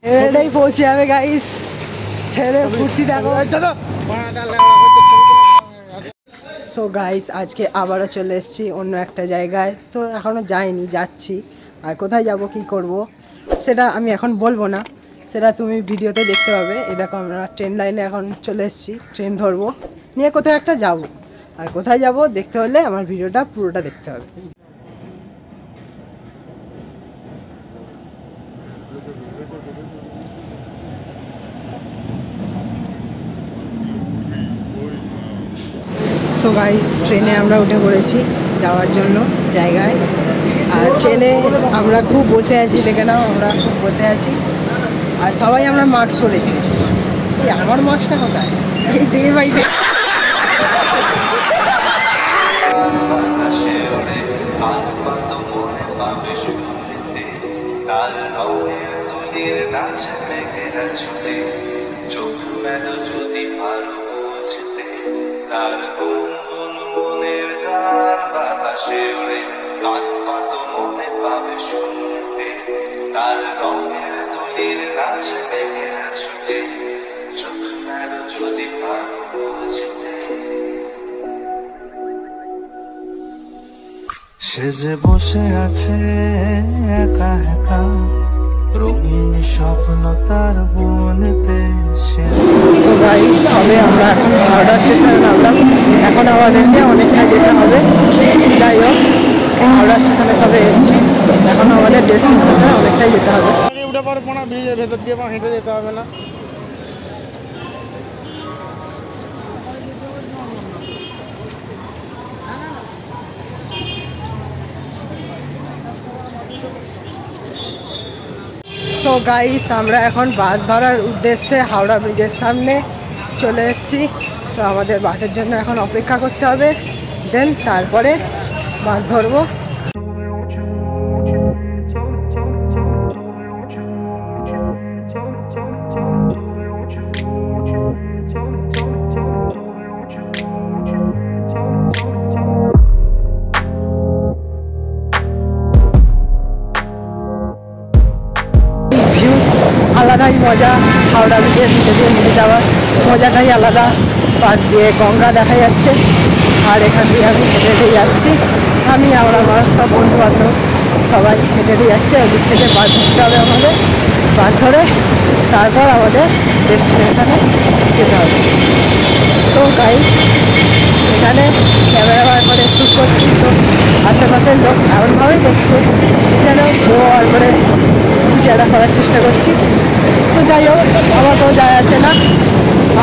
এটাই পৌঁছে যাবে গাইস, ছেলে ফুর্তি দেখো। সো গাইস আজকে আবারও চলে এসেছি অন্য একটা জায়গায়, তো এখনও যাইনি, যাচ্ছি। আর কোথায় যাব কি করব সেটা আমি এখন বলবো না, সেটা তুমি ভিডিওতে দেখতে পাবে। এই দেখো আমরা ট্রেন লাইনে এখন চলে এসেছি, ট্রেন ধরবো, নিয়ে কোথাও একটা যাব। আর কোথায় যাব দেখতে হলে আমার ভিডিওটা পুরোটা দেখতে হবে। সো গাইস ট্রেনে আমরা উঠে পড়েছি যাওয়ার জন্য জায়গায়। আর ট্রেনে আমরা খুব বসে আছি, দেখে নাও আমরা খুব বসে আছি। আর সবাই আমরা মাস্ক পরেছি। এই আমার মাস্কটা কোথায়? এই দে ভাই দে। সে যে বসে আছে একা একা, রঙিন স্বপ্ন তার বনেতে। সো গাইস সবে আমরা এখন হাওড়া স্টেশনে নামলাম, এখন আমাদেরকে অনেকটা যেতে হবে। যাই হোক হাওড়া স্টেশনে সবে এসেছি, এখন আমাদের ডেস্টিনেশনে অনেকটাই যেতে হবে। উঠে পারবো না, ব্রিজের ভেতর দিয়ে হেঁটে যেতে হবে না। সো গাইস আমরা এখন বাস ধরার উদ্দেশ্যে হাওড়া ব্রিজের সামনে চলে এসেছি। তো আমাদের বাসের জন্য এখন অপেক্ষা করতে হবে, দেন তারপরে বাস ধরবো। আলাদাই মজা, হাওড়া ব্রিজের নিচে দিয়ে হেঁটে যাওয়ার মজাটাই আলাদা। পাশ দিয়ে গঙ্গা দেখা যাচ্ছে, আর এখান দিয়ে আমি হেঁটে হেঁটে যাচ্ছি। আমি আর আমার সব বন্ধু বান্ধব সবাই হেঁটে হেঁটে যাচ্ছে। ওদিক থেকে বাস ধরতে হবে আমাদের, বাস ধরে তারপর আমাদের ডেস্টিনেশনে যেতে হবে। তো গাইস এখানে ক্যামেরা বার করে শ্যুট করছি, তো আশেপাশের লোক এমনভাবেই দেখছে যেন শো আর করে কিছু একটা করার চেষ্টা করছি। তো যাই হোক আমার তো যায় আসে না,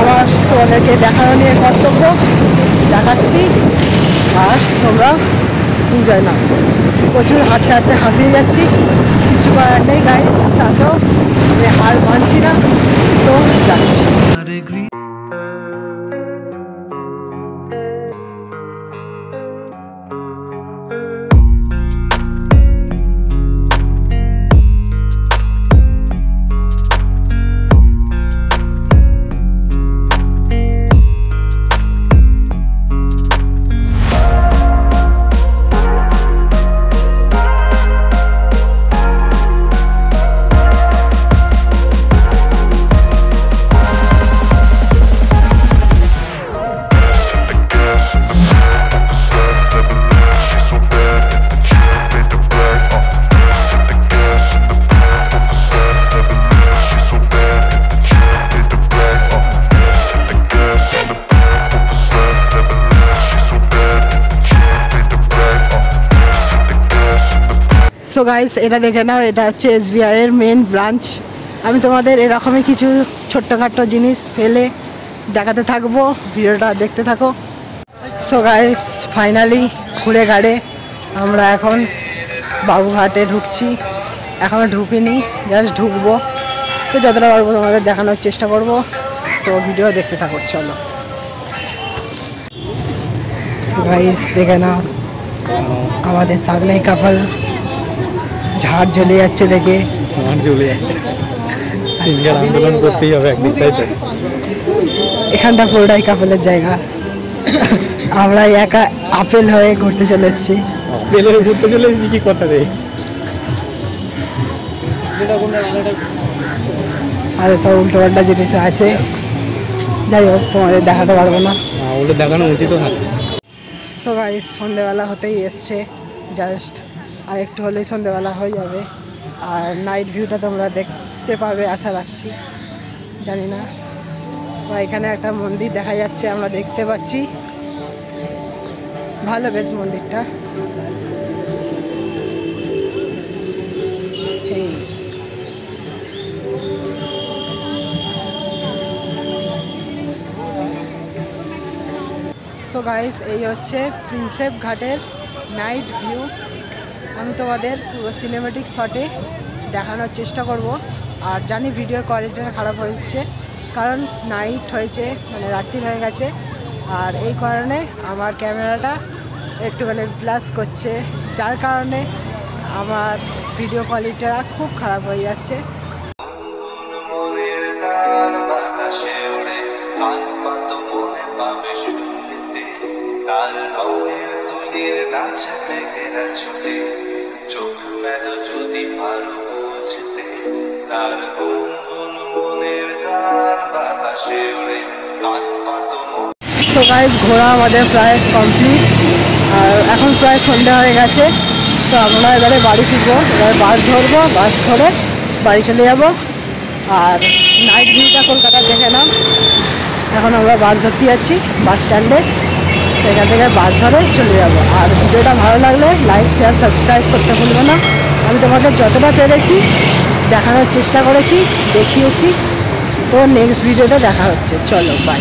আমার তোমাদেরকে দেখানো নিয়ে কর্তব্য, দেখাচ্ছি আর তোমরা এনজয় নাও। প্রচুর হাঁটতে হাঁটতে হাঁপিয়ে যাচ্ছি, কিছু করার নেই গাইস, তাতেও আমি হার মানছি না, তো যাচ্ছি। সো গাইস এটা দেখে নাও, এটা হচ্ছে SBI এর মেন ব্রাঞ্চ। আমি তোমাদের এরকমই কিছু ছোট্টখাট্ট জিনিস ফেলে দেখাতে থাকবো, ভিডিওটা দেখতে থাকো। সো গাইস ফাইনালি ঘুরে ঘাড়ে আমরা এখন বাবুঘাটে ঢুকছি, এখনও ঢুকিনি, জাস্ট ঢুকবো। তো যতটা পারবো তোমাদের দেখানোর চেষ্টা করব, তো ভিডিও দেখতে থাকো চলো। সো গাইস দেখে নাও আমাদের সামনেই কাপল, ঝাড় জ্বলে যাচ্ছে, দেখে ঝাড় জ্বলে যাচ্ছে, সিঙ্গেল আন্দোলন করতেই হবে একদিক, তাই তো? এখানটা পুরোটাই কাপলের জায়গা। আমরা একা আপেল হয়ে ঘুরতে চলে এসেছি। আপেল হয়ে ঘুরতে চলে এসেছি কি কথা রে? আর সব উল্টোপাল্টা জিনিস আছে, যাই হোক তোমাদের দেখাতে পারবো না। ওগুলো দেখানো উচিত না। সো গাইস সন্ধ্যেবেলা হতেই এসছে, জাস্ট আর একটু হলেই সন্ধ্যেবেলা হয়ে যাবে। আর নাইট ভিউটা তোমরা দেখতে পাবে আশা রাখছি, জানি না। বা এখানে একটা মন্দির দেখা যাচ্ছে, আমরা দেখতে পাচ্ছি, ভালো বেশ মন্দিরটা। এই সো গাইস এই হচ্ছে প্রিন্সেপ ঘাটের নাইট ভিউ। আমি তোমাদের পুরো সিনেমেটিক শটে দেখানোর চেষ্টা করব। আর জানি ভিডিওর কোয়ালিটিটা খারাপ হচ্ছে, কারণ নাইট হয়েছে, মানে রাত্রি হয়ে গেছে। আর এই কারণে আমার ক্যামেরাটা একটুখানি ব্লাশ করছে, যার কারণে আমার ভিডিও কোয়ালিটিটা খুব খারাপ হয়ে যাচ্ছে। চোখ মেলো যদি ভালো বুঝতে, তার মনের গান বাতাসে ওড়ে গান পাতো। সো গাইস ঘোরা আমাদের প্রায় কমপ্লিট, আর এখন প্রায় সন্ধ্যা হয়ে গেছে। তো আমরা এবারে বাড়ি ফিরবো, এবারে বাস ধরবো, বাস ধরে বাড়ি চলে যাব। আর নাইট ভিউটা কলকাতা দেখে নাম। এখন আমরা বাস ধরতে যাচ্ছি বাস স্ট্যান্ডে, এখান থেকে বাস ধরে চলে যাব। আর ভিডিওটা ভালো লাগলে লাইক শেয়ার সাবস্ক্রাইব করতে ভুলবে না। আমি তোমাদের যতটা পেরেছি দেখানোর চেষ্টা করেছি, দেখিয়েছি। তো নেক্সট ভিডিওটা দেখা হচ্ছে, চলো বাই।